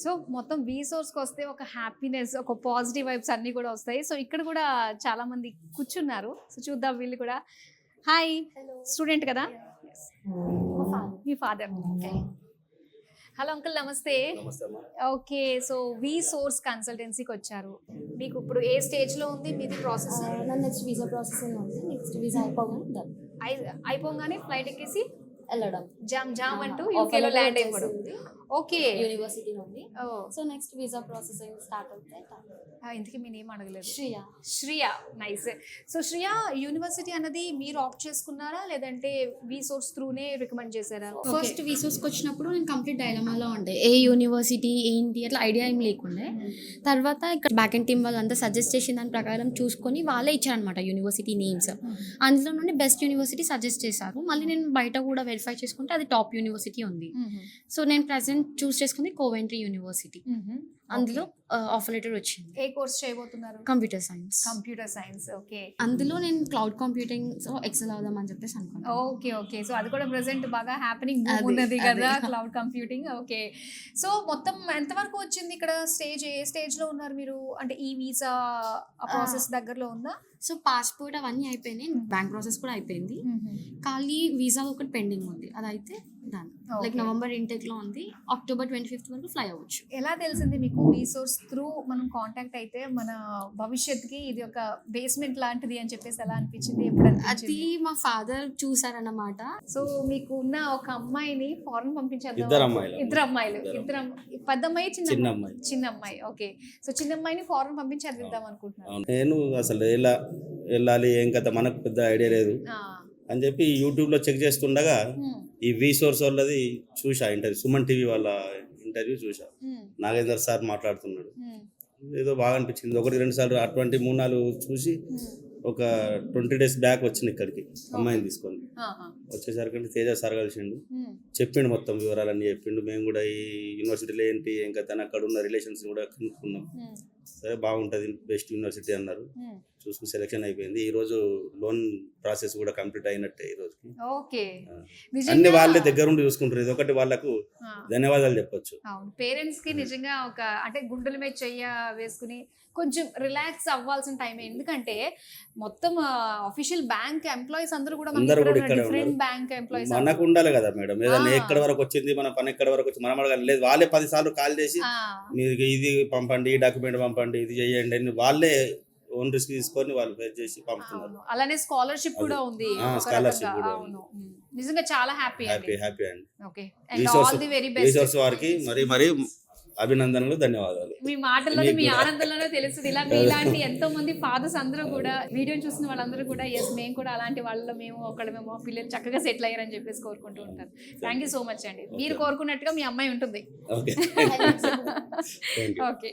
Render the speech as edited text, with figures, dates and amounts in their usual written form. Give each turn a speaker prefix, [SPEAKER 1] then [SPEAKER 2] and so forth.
[SPEAKER 1] So మొత్తం వి సోర్స్కి వస్తే ఒక హ్యాపీనెస్, ఒక పాజిటివ్ వైబ్స్ అన్నీ కూడా వస్తాయి. సో ఇక్కడ కూడా చాలా మంది కూర్చున్నారు. సో చూద్దాం వీళ్ళు కూడా. హాయ్, స్టూడెంట్ కదా? మీ ఫాదర్. ఓకే. హలో అంకుల్, నమస్తే. ఓకే, సో వి సోర్స్ కన్సల్టెన్సీకి వచ్చారు. మీకు ఇప్పుడు ఏ స్టేజ్లో ఉంది మీది ప్రాసెస్?
[SPEAKER 2] నెక్స్ట్ వీసా ప్రాసెసింగ్ ఉంది. నెక్స్ట్ వీసా
[SPEAKER 1] అయిపోగానే ఫ్లైట్ ఎక్కేసి
[SPEAKER 2] వెళ్ళడం,
[SPEAKER 1] జామ్ అంటూ యూకేలో ల్యాండ్ అయిపోవడం. ఓకే,
[SPEAKER 2] యూనివర్సిటీ నుండి. So next visa processing start అవుతాయి.
[SPEAKER 1] ఇంతకీ మీ నేమ్ అడగలేదు.
[SPEAKER 2] Shriya.
[SPEAKER 1] Nice. So Shriya, university అన్నది మీరు ఆప్ట్ చేసుకున్నారా లేదంటే వి సోర్స్ త్రూనే రికమెండ్ చేశారా?
[SPEAKER 2] ఫస్ట్ వీసోస్కి వచ్చినప్పుడు నేను కంప్లీట్ డైలమాలో ఉండే, ఏ యూనివర్సిటీ ఏంటి అట్లా ఐడియా ఏం లేకుండే. తర్వాత ఇక్కడ బ్యాక్ అండ్ టీమ్ వాళ్ళంతా సజెస్ట్ చేసిన దాని ప్రకారం చూసుకొని వాళ్ళే ఇచ్చారనమాట యూనివర్సిటీ నేమ్స్. అందులో నుండి బెస్ట్ యూనివర్సిటీ సజెస్ట్ చేశారు. మళ్ళీ నేను బయట కూడా వెరిఫై చేసుకుంటే అది టాప్ యూనివర్సిటీ ఉంది. సో నేను ప్రెసెంట్ చూస్ చేసుకుంది కోవెంట్రీ యూనివర్సిటీ. అందులో ఆఫర్ లెటర్ వచ్చింది.
[SPEAKER 1] ఏ కోర్స్ చేయబోతున్నారు?
[SPEAKER 2] Computer science.
[SPEAKER 1] Computer science, okay.
[SPEAKER 2] అందులో నేను క్లౌడ్ కంప్యూటింగ్ ఎక్సెల్ అవుదాం అని చెప్పేసి అనుకున్నాను.
[SPEAKER 1] ఓకే ఓకే, సో అది కూడా ప్రెసెంట్ బాగా హ్యాపెనింగ్ ఉన్నది కదా, క్లౌడ్ కంప్యూటింగ్. ఓకే, సో మొత్తం ఎంతవరకు వచ్చింది ఇక్కడ స్టేజ్? ఏ స్టేజ్ లో ఉన్నారు మీరు? అంటే ఈ వీసా ప్రాసెస్ దగ్గరలో ఉందా?
[SPEAKER 2] సో పాస్పోర్ట్ అవన్నీ అయిపోయినాయి, బ్యాంక్ ప్రాసెస్ కూడా అయిపోయింది. ఖాళీ వీసా ఒకటి పెండింగ్ ఉంది, అదైతే డన్. లైక్ నవంబర్ ఇంటెక్ లో ఉంది, అక్టోబర్ 25th వరకు ఫ్లై అవ్వచ్చు.
[SPEAKER 1] ఎలా తెలిసింది మీకు వి సోర్స్ త్రూ మనం కాంటాక్ట్ అయితే మన భవిష్యత్తుకి ఇది ఒక బేస్మెంట్ లాంటిది అని చెప్పేసి ఎలా అనిపించింది? ఎప్పుడు
[SPEAKER 2] అది మా ఫాదర్ చూసారన్నమాట.
[SPEAKER 1] సో మీకు ఉన్న ఒక అమ్మాయిని ఫారెన్ పంపించారు.
[SPEAKER 3] ఇద్దరు
[SPEAKER 1] అమ్మాయిలు. పెద్ద అమ్మాయి, చిన్న అమ్మాయి. ఓకే, సో చిన్న అమ్మాయిని ఫారెన్ పంపించి చదివిద్దాం అనుకుంటున్నాను.
[SPEAKER 3] నేను అసలు ఎలా వెళ్ళాలి ఏం కదా మనకు పెద్ద ఐడియా లేదు అని చెప్పి యూట్యూబ్లో చెక్ చేస్తుండగా ఈ వి సోర్స్ వాళ్ళది చూసా ఇంటర్వ్యూ, సుమన్ టీవీ వాళ్ళ ఇంటర్వ్యూ చూసా. నాగేందర్ సార్ మాట్లాడుతున్నాడు, ఏదో బాగా అనిపించింది. 1-2 సార్లు అటువంటి 3-4 చూసి ఒక 20 days బ్యాక్ వచ్చింది ఇక్కడికి అమ్మాయిని తీసుకొని. వచ్చేసరికి తేజ సార్ కలిసిండు, చెప్పిండు మొత్తం వివరాలన్నీ చెప్పిండు. మేము కూడా ఈ యూనివర్సిటీలో ఏంటి ఏం కదా అక్కడ ఉన్న రిలేషన్స్ కూడా కనుక్కున్నాం. సరే బాగుంటుంది, బెస్ట్ యూనివర్సిటీ అన్నారు. చూసుకుని సెలెక్షన్ అయిపోయింది. ఈ రోజు లోన్ ప్రాసెస్ కూడా కంప్లీట్ అయినట్టే ఈ రోజుకి. అన్ని వాళ్ళే దగ్గర ఉండి చూసుకుంటారు. ఇది ఒకటి వాళ్ళకు ధన్యవాదాలు చెప్పొచ్చు.
[SPEAKER 1] పేరెంట్స్ కి నిజంగా ఒక అంటే గుండెల మీద చెయ్య వేసుకుని కొంచెం రిలాక్స్ అవ్వాల్సిన టైం. ఎందుకంటే మొత్తం అఫీషియల్ బ్యాంక్ ఎంప్లాయీస్ అందరూ కూడా డిఫరెంట్ బ్యాంక్ ఎంప్లాయీస్.
[SPEAKER 3] మనకు ఉండాలి కదా మేడం, ఏదైనా ఎక్కడి వరకు వచ్చింది మన పని ఎక్కడి వరకు వచ్చి మనం అడగాలి. లేదు వాళ్ళే 10 సార్లు కాల్ చేసి మీరు ఇది పంపండి, ఈ డాక్యుమెంట్ పంపండి, ఇది చేయండి అని వాళ్ళే ఓన్ రిస్క్ తీసుకొని వాళ్ళు పే చేసి పంపుతున్నారు.
[SPEAKER 1] అలానే స్కాలర్షిప్ కూడా ఉంది.
[SPEAKER 3] స్కాలర్షిప్ కూడా
[SPEAKER 1] నిజంగా చాలా హ్యాపీ
[SPEAKER 3] అండి.
[SPEAKER 1] Okay, and all the very best.
[SPEAKER 3] Resource వారికి మరి అభినందనలు, ధన్యవాదాలు.
[SPEAKER 1] మీ మాటల్లోనే మీ ఆనందంలోనే తెలుస్తుంది. ఇలా మీలాంటి ఎంతో మంది ఫాదర్స్ అందరూ కూడా వీడియో చూసిన వాళ్ళందరూ కూడా ఎస్ మేము కూడా అలాంటి వాళ్ళలో మేము పిల్లలు చక్కగా సెటిల్ అయ్యారని చెప్పేసి కోరుకుంటూ ఉంటారు. థ్యాంక్ యూ సో మచ్ అండి. మీరు కోరుకున్నట్టుగా మీ అమ్మాయి ఉంటుంది.
[SPEAKER 3] ఓకే.
[SPEAKER 1] ఓకే.